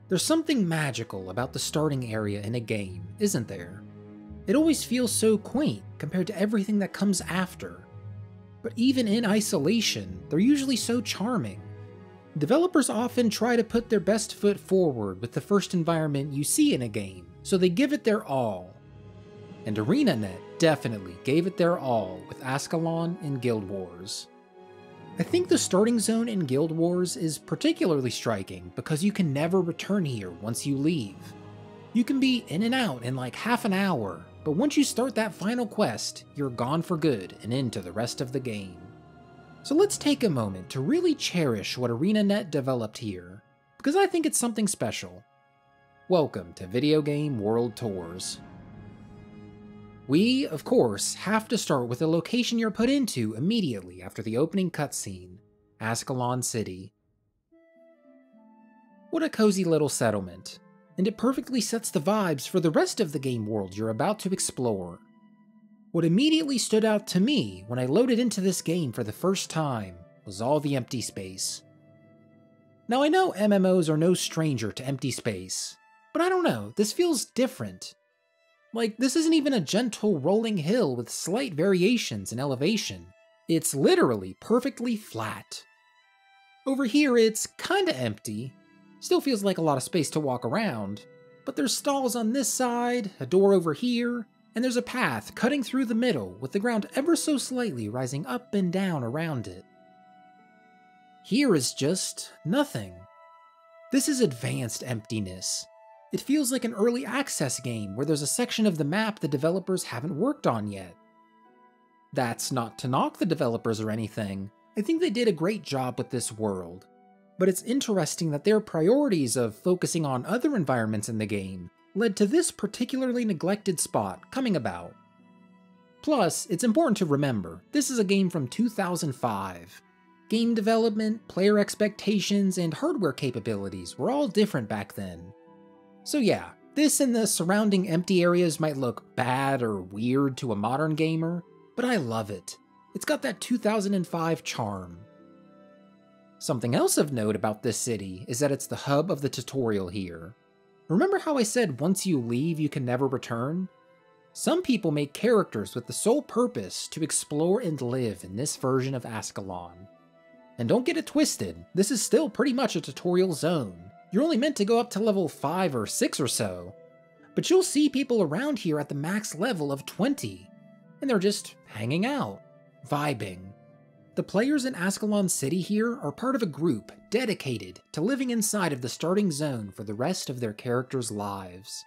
There's something magical about the starting area in a game, isn't there? It always feels so quaint compared to everything that comes after. But even in isolation, they're usually so charming. Developers often try to put their best foot forward with the first environment you see in a game, so they give it their all. And ArenaNet definitely gave it their all with Ascalon in Guild Wars. I think the starting zone in Guild Wars is particularly striking because you can never return here once you leave. You can be in and out in like half an hour, but once you start that final quest, you're gone for good and into the rest of the game. So let's take a moment to really cherish what ArenaNet developed here, because I think it's something special. Welcome to Video Game World Tours. We, of course, have to start with the location you're put into immediately after the opening cutscene, Ascalon City. What a cozy little settlement, and it perfectly sets the vibes for the rest of the game world you're about to explore. What immediately stood out to me when I loaded into this game for the first time was all the empty space. Now I know MMOs are no stranger to empty space, but I don't know, this feels different. Like, this isn't even a gentle rolling hill with slight variations in elevation. It's literally perfectly flat. Over here, it's kinda empty. Still feels like a lot of space to walk around, but there's stalls on this side, a door over here, and there's a path cutting through the middle with the ground ever so slightly rising up and down around it. Here is just nothing. This is advanced emptiness. It feels like an early access game where there's a section of the map the developers haven't worked on yet. That's not to knock the developers or anything. I think they did a great job with this world. But it's interesting that their priorities of focusing on other environments in the game led to this particularly neglected spot coming about. Plus, it's important to remember, this is a game from 2005. Game development, player expectations, and hardware capabilities were all different back then. So yeah, this and the surrounding empty areas might look bad or weird to a modern gamer, but I love it. It's got that 2005 charm. Something else of note about this city is that it's the hub of the tutorial here. Remember how I said once you leave you can never return? Some people make characters with the sole purpose to explore and live in this version of Ascalon. And don't get it twisted, this is still pretty much a tutorial zone. You're only meant to go up to level 5 or 6 or so, but you'll see people around here at the max level of 20, and they're just hanging out, vibing. The players in Ascalon City here are part of a group dedicated to living inside of the starting zone for the rest of their characters' lives.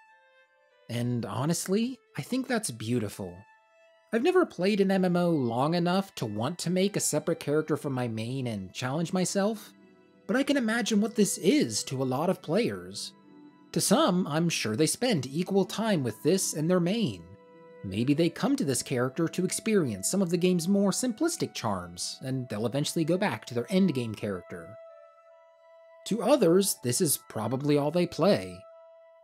And honestly, I think that's beautiful. I've never played an MMO long enough to want to make a separate character from my main and challenge myself, but I can imagine what this is to a lot of players. To some, I'm sure they spend equal time with this and their main. Maybe they come to this character to experience some of the game's more simplistic charms, and they'll eventually go back to their endgame character. To others, this is probably all they play.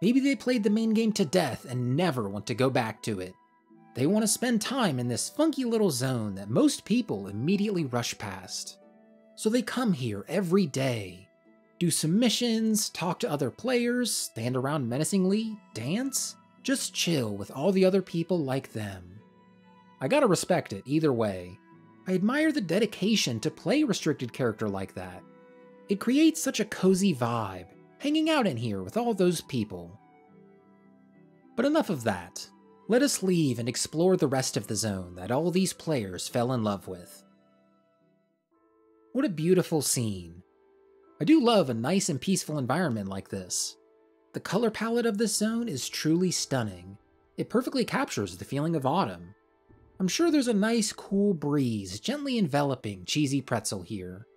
Maybe they played the main game to death and never want to go back to it. They want to spend time in this funky little zone that most people immediately rush past. So they come here every day, do some missions, talk to other players, stand around menacingly, dance, just chill with all the other people like them. I gotta respect it either way. I admire the dedication to play a restricted character like that. It creates such a cozy vibe, hanging out in here with all those people. But enough of that. Let us leave and explore the rest of the zone that all these players fell in love with. What a beautiful scene. I do love a nice and peaceful environment like this. The color palette of this zone is truly stunning. It perfectly captures the feeling of autumn. I'm sure there's a nice cool breeze gently enveloping Cheesy Pretzel here.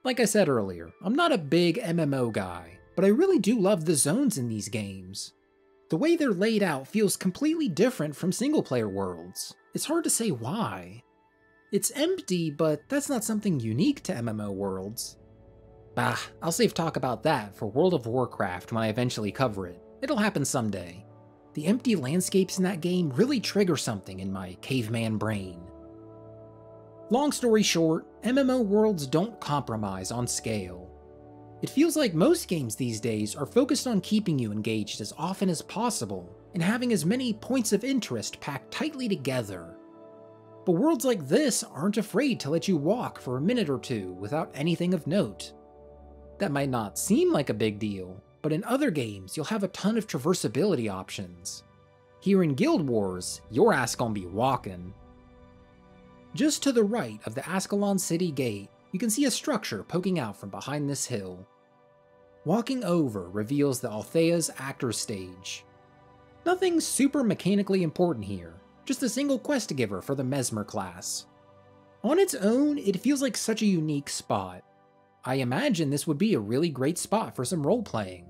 Like I said earlier, I'm not a big MMO guy, but I really do love the zones in these games. The way they're laid out feels completely different from single-player worlds. It's hard to say why. It's empty, but that's not something unique to MMO worlds. Bah, I'll save talk about that for World of Warcraft when I eventually cover it. It'll happen someday. The empty landscapes in that game really trigger something in my caveman brain. Long story short, MMO worlds don't compromise on scale. It feels like most games these days are focused on keeping you engaged as often as possible, and having as many points of interest packed tightly together. But worlds like this aren't afraid to let you walk for a minute or two without anything of note. That might not seem like a big deal, but in other games you'll have a ton of traversability options. Here in Guild Wars, your ass gonna be walking. Just to the right of the Ascalon City Gate, you can see a structure poking out from behind this hill. Walking over reveals the Althea's Actor's Stage. Nothing super mechanically important here, just a single quest giver for the Mesmer class. On its own, it feels like such a unique spot. I imagine this would be a really great spot for some role-playing.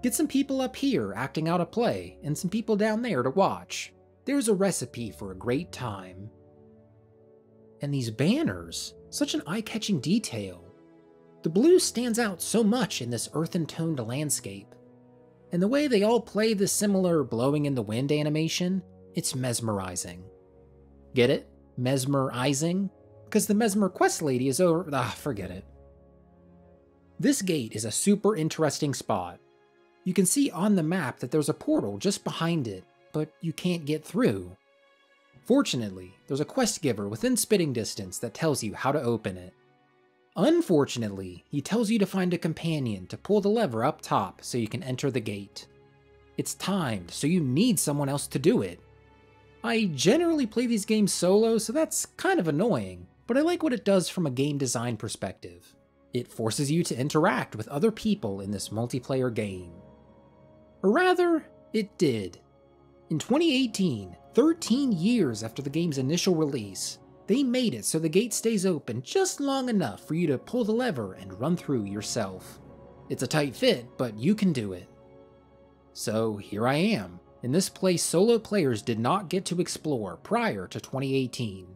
Get some people up here acting out a play, and some people down there to watch. There's a recipe for a great time. And these banners, such an eye-catching detail. The blue stands out so much in this earthen-toned landscape. And the way they all play this similar blowing in the wind animation, it's mesmerizing. Get it? Mesmerizing? Because the Mesmer quest lady is over— forget it. This gate is a super interesting spot. You can see on the map that there's a portal just behind it, but you can't get through. Fortunately, there's a quest giver within spitting distance that tells you how to open it. Unfortunately, he tells you to find a companion to pull the lever up top so you can enter the gate. It's timed, so you need someone else to do it. I generally play these games solo, so that's kind of annoying, but I like what it does from a game design perspective. It forces you to interact with other people in this multiplayer game. Or rather, it did. In 2018, 13 years after the game's initial release, they made it so the gate stays open just long enough for you to pull the lever and run through yourself. It's a tight fit, but you can do it. So here I am, in this place solo players did not get to explore prior to 2018.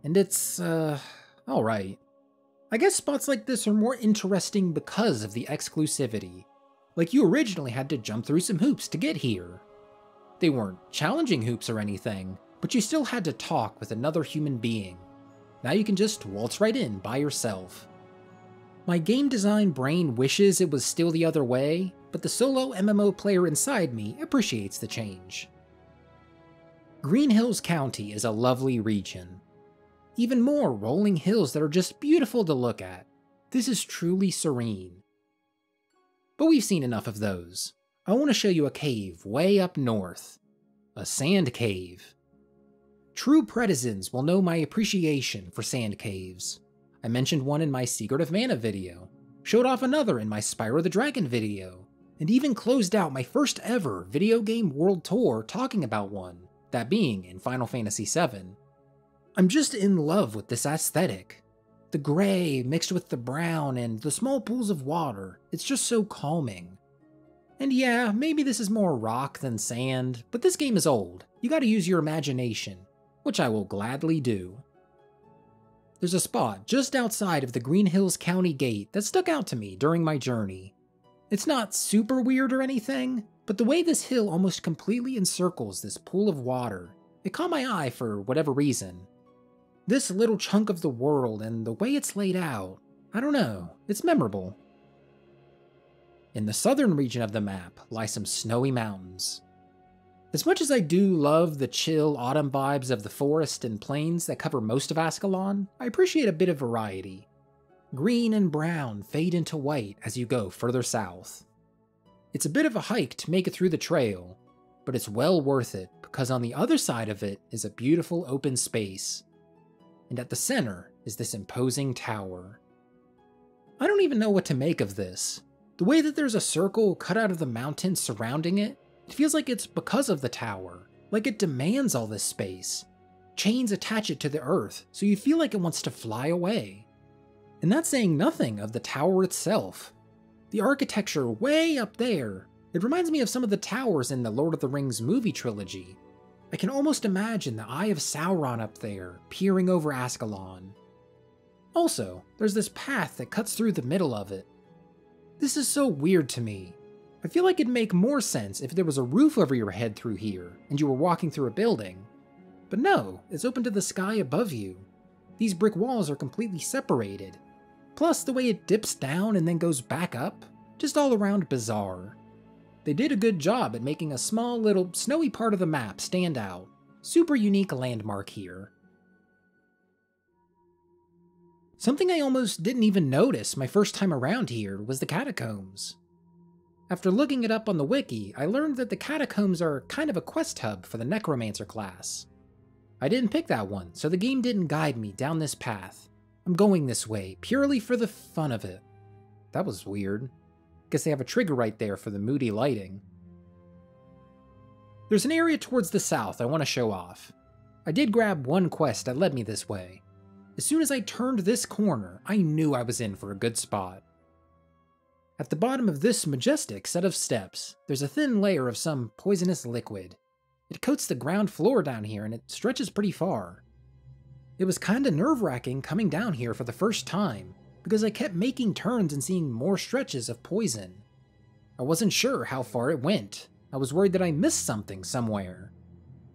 And it's, alright. I guess spots like this are more interesting because of the exclusivity. Like you originally had to jump through some hoops to get here. They weren't challenging hoops or anything, but you still had to talk with another human being. Now you can just waltz right in by yourself. My game design brain wishes it was still the other way, but the solo MMO player inside me appreciates the change. Green Hills County is a lovely region. Even more rolling hills that are just beautiful to look at. This is truly serene. But we've seen enough of those. I want to show you a cave way up north. A sand cave. True Pretizens will know my appreciation for sand caves. I mentioned one in my Secret of Mana video, showed off another in my Spyro the Dragon video, and even closed out my first ever video game world tour talking about one, that being in Final Fantasy VII. I'm just in love with this aesthetic. The gray mixed with the brown and the small pools of water, it's just so calming. And yeah, maybe this is more rock than sand, but this game is old. You gotta use your imagination, which I will gladly do. There's a spot just outside of the Green Hills County Gate that stuck out to me during my journey. It's not super weird or anything, but the way this hill almost completely encircles this pool of water, it caught my eye for whatever reason. This little chunk of the world and the way it's laid out, I don't know, it's memorable. In the southern region of the map lie some snowy mountains. As much as I do love the chill autumn vibes of the forest and plains that cover most of Ascalon, I appreciate a bit of variety. Green and brown fade into white as you go further south. It's a bit of a hike to make it through the trail, but it's well worth it because on the other side of it is a beautiful open space. And at the center is this imposing tower. I don't even know what to make of this. The way that there's a circle cut out of the mountain surrounding it, it feels like it's because of the tower, like it demands all this space. Chains attach it to the earth, so you feel like it wants to fly away. And that's saying nothing of the tower itself. The architecture way up there, it reminds me of some of the towers in the Lord of the Rings movie trilogy. I can almost imagine the Eye of Sauron up there, peering over Ascalon. Also, there's this path that cuts through the middle of it. This is so weird to me. I feel like it'd make more sense if there was a roof over your head through here, and you were walking through a building. But no, it's open to the sky above you. These brick walls are completely separated. Plus the way it dips down and then goes back up, just all around bizarre. They did a good job at making a small little snowy part of the map stand out. Super unique landmark here. Something I almost didn't even notice my first time around here was the catacombs. After looking it up on the wiki, I learned that the catacombs are kind of a quest hub for the necromancer class. I didn't pick that one, so the game didn't guide me down this path. I'm going this way, purely for the fun of it. That was weird. Guess they have a trigger right there for the moody lighting. There's an area towards the south I want to show off. I did grab one quest that led me this way. As soon as I turned this corner, I knew I was in for a good spot. At the bottom of this majestic set of steps, there's a thin layer of some poisonous liquid. It coats the ground floor down here and it stretches pretty far. It was kinda nerve-wracking coming down here for the first time, because I kept making turns and seeing more stretches of poison. I wasn't sure how far it went. I was worried that I missed something somewhere.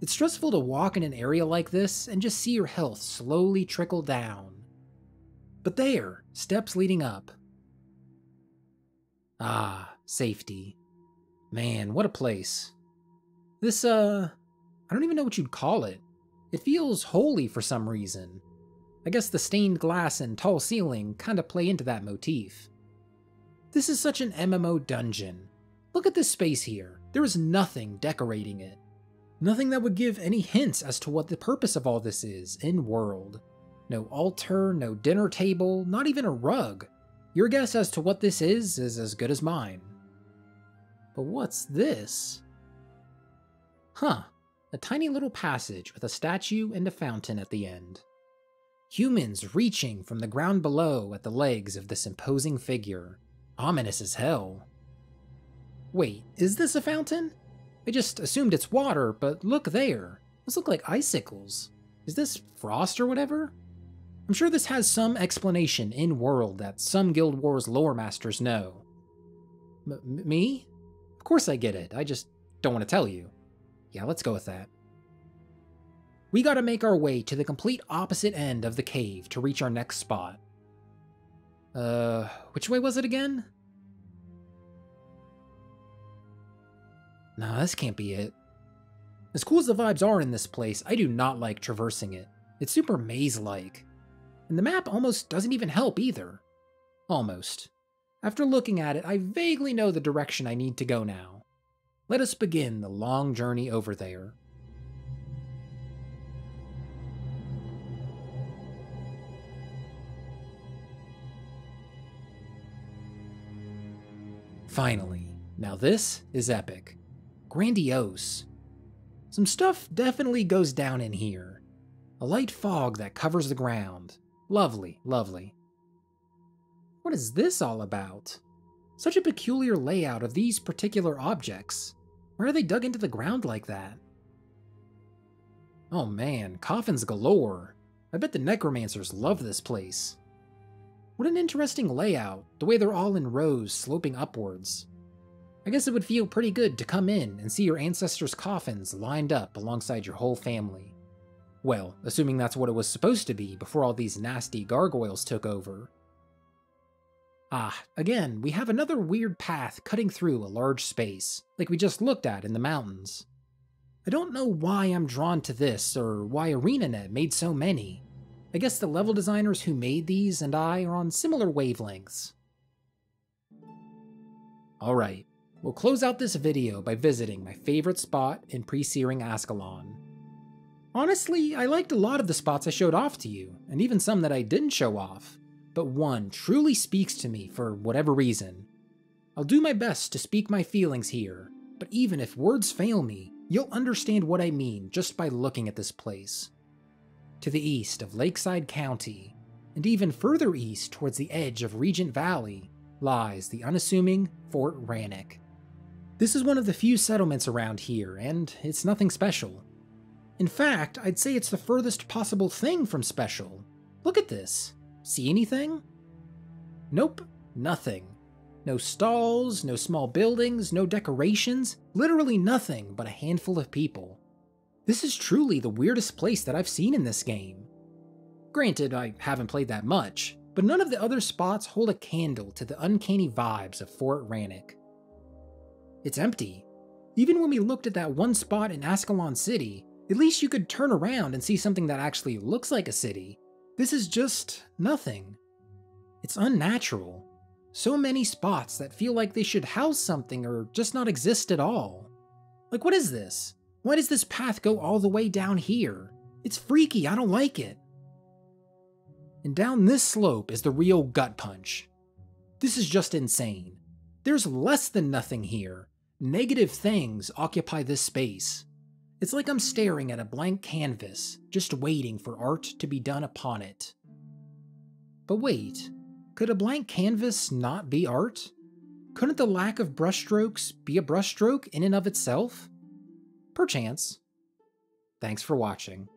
It's stressful to walk in an area like this and just see your health slowly trickle down. But there, steps leading up. Ah, safety. Man, what a place. This, I don't even know what you'd call it. It feels holy for some reason. I guess the stained glass and tall ceiling kinda play into that motif. This is such an MMO dungeon. Look at this space here. There is nothing decorating it. Nothing that would give any hints as to what the purpose of all this is in-world. No altar, no dinner table, not even a rug. Your guess as to what this is as good as mine. But what's this? Huh, a tiny little passage with a statue and a fountain at the end. Humans reaching from the ground below at the legs of this imposing figure. Ominous as hell. Wait, is this a fountain? I just assumed it's water, but look there. Those look like icicles. Is this frost or whatever? I'm sure this has some explanation in-world that some Guild Wars lore masters know. Me? Of course I get it, I just don't want to tell you. Yeah, let's go with that. We gotta make our way to the complete opposite end of the cave to reach our next spot. Which way was it again? Nah, this can't be it. As cool as the vibes are in this place, I do not like traversing it. It's super maze-like. And the map almost doesn't even help either. Almost. After looking at it, I vaguely know the direction I need to go now. Let us begin the long journey over there. Finally. Now this is epic. Grandiose. Some stuff definitely goes down in here. A light fog that covers the ground. Lovely, lovely. What is this all about? Such a peculiar layout of these particular objects. Why are they dug into the ground like that? Oh man, coffins galore. I bet the necromancers love this place. What an interesting layout, the way they're all in rows sloping upwards. I guess it would feel pretty good to come in and see your ancestors' coffins lined up alongside your whole family. Well, assuming that's what it was supposed to be before all these nasty gargoyles took over. Ah, again, we have another weird path cutting through a large space, like we just looked at in the mountains. I don't know why I'm drawn to this, or why ArenaNet made so many. I guess the level designers who made these and I are on similar wavelengths. Alright, we'll close out this video by visiting my favorite spot in pre-searing Ascalon. Honestly, I liked a lot of the spots I showed off to you, and even some that I didn't show off, but one truly speaks to me for whatever reason. I'll do my best to speak my feelings here, but even if words fail me, you'll understand what I mean just by looking at this place. To the east of Lakeside County, and even further east towards the edge of Regent Valley, lies the unassuming Fort Rannoch. This is one of the few settlements around here, and it's nothing special. In fact, I'd say it's the furthest possible thing from special. Look at this. See anything? Nope, nothing. No stalls, no small buildings, no decorations, literally nothing but a handful of people. This is truly the weirdest place that I've seen in this game. Granted, I haven't played that much, but none of the other spots hold a candle to the uncanny vibes of Fort Rannoch. It's empty. Even when we looked at that one spot in Ascalon City, at least you could turn around and see something that actually looks like a city. This is just nothing. It's unnatural. So many spots that feel like they should house something or just not exist at all. Like, what is this? Why does this path go all the way down here? It's freaky, I don't like it. And down this slope is the real gut punch. This is just insane. There's less than nothing here. Negative things occupy this space. It's like I'm staring at a blank canvas, just waiting for art to be done upon it. But wait, could a blank canvas not be art? Couldn't the lack of brushstrokes be a brushstroke in and of itself? Perchance. Thanks for watching.